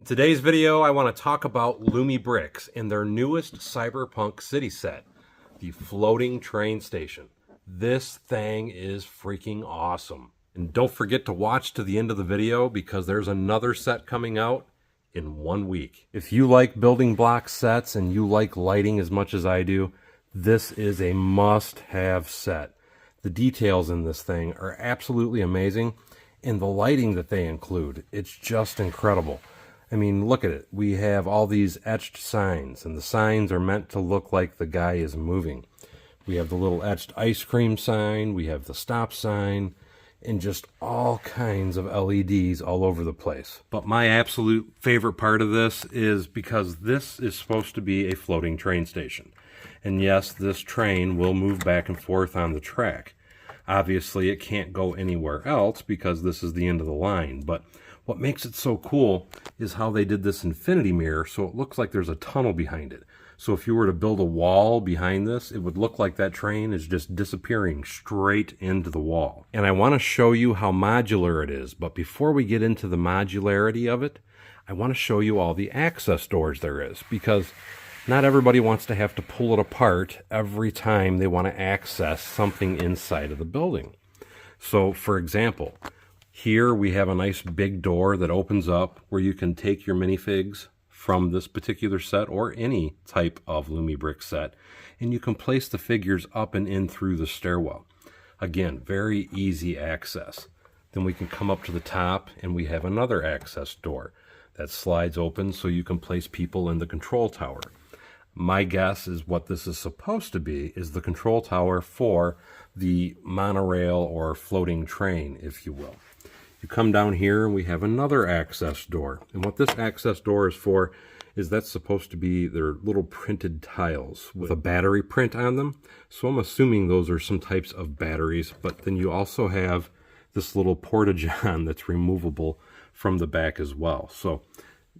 Today's video, I want to talk about Lumibricks and their newest Cyberpunk city set, the floating train station. This thing is freaking awesome. And don't forget to watch to the end of the video because there's another set coming out in 1 week. If you like building block sets and you like lighting as much as I do, this is a must-have set. The details in this thing are absolutely amazing, and the lighting that they include, it's just incredible. I mean, look at it. We have all these etched signs, and the signs are meant to look like the guy is moving. We have the little etched ice cream sign, we have the stop sign, and just all kinds of LEDs all over the place. But my absolute favorite part of this is because this is supposed to be a floating train station. And yes, this train will move back and forth on the track. Obviously, it can't go anywhere else because this is the end of the line, but what makes it so cool is how they did this infinity mirror so it looks like there's a tunnel behind it. So if you were to build a wall behind this, it would look like that train is just disappearing straight into the wall. And I want to show you how modular it is, but before we get into the modularity of it, I want to show you all the access doors there is, because not everybody wants to have to pull it apart every time they want to access something inside of the building. So for example, here we have a nice big door that opens up where you can take your minifigs from this particular set or any type of Lumibricks set, and you can place the figures up and in through the stairwell. Again, very easy access. Then we can come up to the top and we have another access door that slides open so you can place people in the control tower. My guess is what this is supposed to be is the control tower for the monorail or floating train, if you will. You come down here and we have another access door. And what this access door is for is that's supposed to be their little printed tiles with a battery print on them. So I'm assuming those are some types of batteries, but then you also have this little porta-john that's removable from the back as well. So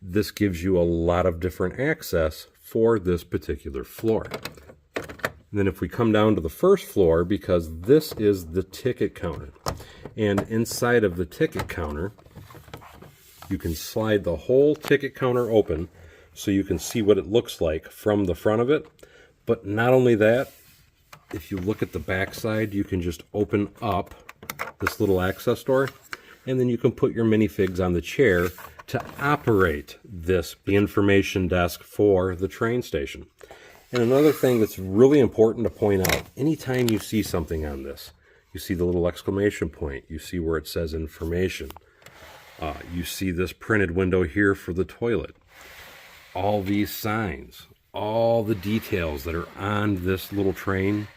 this gives you a lot of different access for this particular floor. And then if we come down to the first floor, because this is the ticket counter, and inside of the ticket counter, you can slide the whole ticket counter open so you can see what it looks like from the front of it. But not only that, if you look at the back side, you can just open up this little access door, and then you can put your minifigs on the chair to operate this, the information desk for the train station. And another thing that's really important to point out, anytime you see something on this, you see the little exclamation point, you see where it says information, you see this printed window here for the toilet, all these signs, all the details that are on this little train.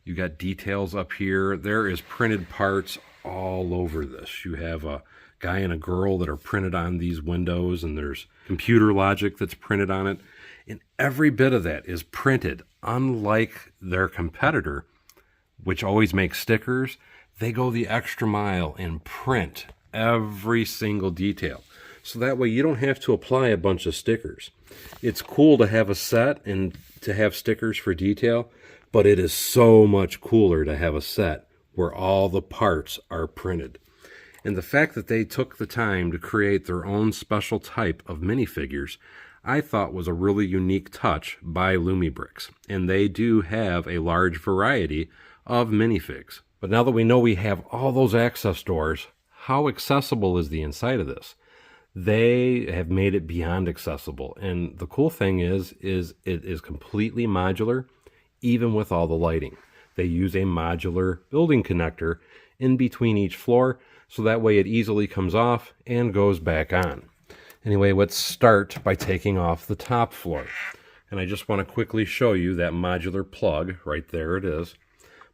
You got details up here. There is printed parts all over this. You have a guy and a girl that are printed on these windows, and there's computer logic that's printed on it. And every bit of that is printed. Unlike their competitor, which always makes stickers, they go the extra mile and print every single detail. So that way you don't have to apply a bunch of stickers. It's cool to have a set and to have stickers for detail, but it is so much cooler to have a set where all the parts are printed. And the fact that they took the time to create their own special type of minifigures, I thought was a really unique touch by Lumibricks. And they do have a large variety of minifigs. But now that we know we have all those access doors, how accessible is the inside of this? They have made it beyond accessible. And the cool thing is it is completely modular, even with all the lighting. They use a modular building connector in between each floor, so that way it easily comes off and goes back on. Anyway, let's start by taking off the top floor. And I just want to quickly show you that modular plug. Right there it is.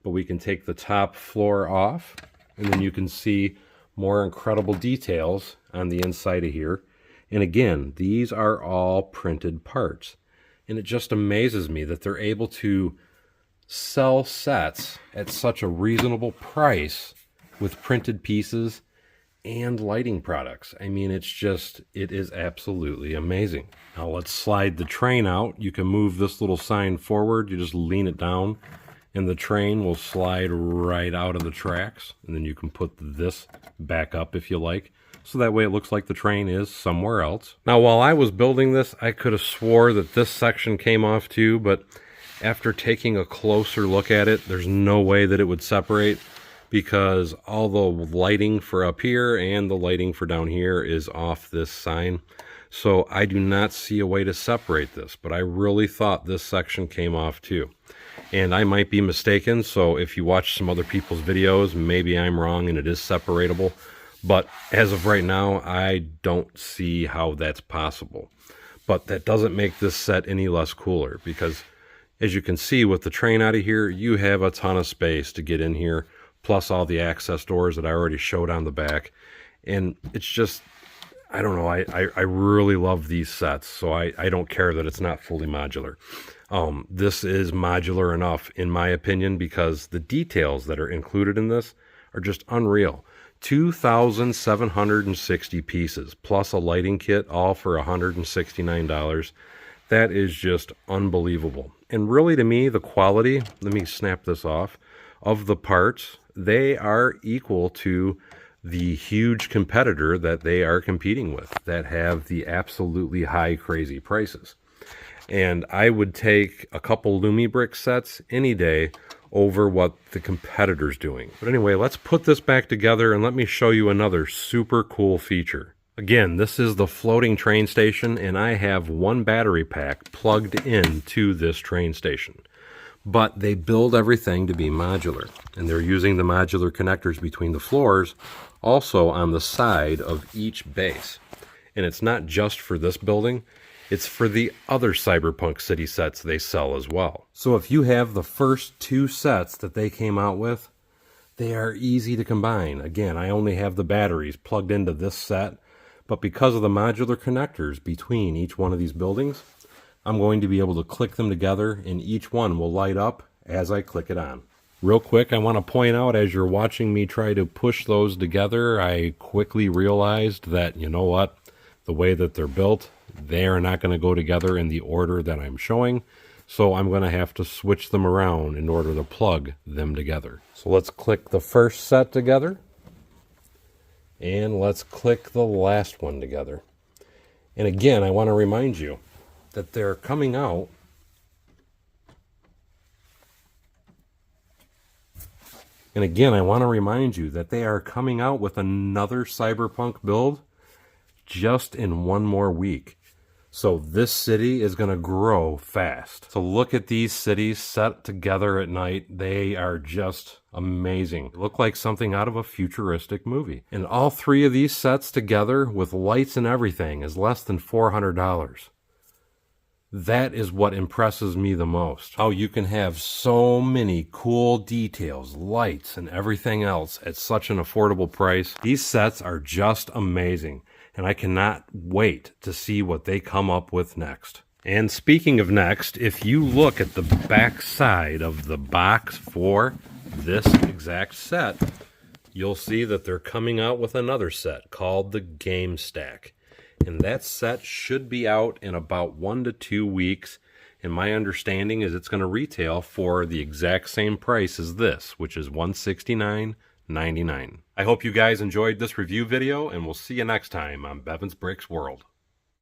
But we can take the top floor off, and then you can see more incredible details on the inside of here. And again, these are all printed parts. And it just amazes me that they're able to sell sets at such a reasonable price with printed pieces and lighting products. I mean, it is absolutely amazing. Now let's slide the train out. You can move this little sign forward. You just lean it down and the train will slide right out of the tracks. And then you can put this back up if you like. so that way it looks like the train is somewhere else. Now, while I was building this, I could have swore that this section came off too, but after taking a closer look at it, there's no way that it would separate, because all the lighting for up here and the lighting for down here is off this sign. So I do not see a way to separate this, but I really thought this section came off too. And I might be mistaken, so if you watch some other people's videos, maybe I'm wrong and it is separatable. But as of right now, I don't see how that's possible. But that doesn't make this set any less cooler, because as you can see with the train out of here, you have a ton of space to get in here, plus all the access doors that I already showed on the back. And it's just, I don't know, I really love these sets, so I don't care that it's not fully modular. This is modular enough, in my opinion, because the details that are included in this are just unreal. 2,760 pieces, plus a lighting kit, all for $169. That is just unbelievable. And really, to me, the quality, let me snap this off, of the parts, they are equal to the huge competitor that they are competing with, that have the absolutely high, crazy prices. And I would take a couple Lumibricks sets any day over what the competitor's doing. But anyway, let's put this back together and let me show you another super cool feature. Again, this is the floating train station, and I have one battery pack plugged into this train station. But they build everything to be modular, and they're using the modular connectors between the floors, also on the side of each base. And it's not just for this building, it's for the other Cyberpunk City sets they sell as well. So if you have the first two sets that they came out with, they are easy to combine. Again, I only have the batteries plugged into this set, but because of the modular connectors between each one of these buildings, I'm going to be able to click them together, and each one will light up as I click it on. Real quick, I want to point out, as you're watching me try to push those together, I quickly realized that, you know what, the way that they're built, they are not going to go together in the order that I'm showing, so I'm going to have to switch them around in order to plug them together. So let's click the first set together, and let's click the last one together. And again, I want to remind you that they're coming out with another Cyberpunk build just in one more week. So this city is going to grow fast. So look at these cities set together at night. They are just amazing. They look like something out of a futuristic movie. And all three of these sets together with lights and everything is less than $400. That is what impresses me the most. How you can have so many cool details, lights, and everything else at such an affordable price. These sets are just amazing, and I cannot wait to see what they come up with next. And speaking of next, if you look at the back side of the box for this exact set, you'll see that they're coming out with another set called the Game Stack. And that set should be out in about 1 to 2 weeks. And my understanding is it's going to retail for the exact same price as this, which is $169.99. I hope you guys enjoyed this review video, and we'll see you next time on Bevins Bricks World.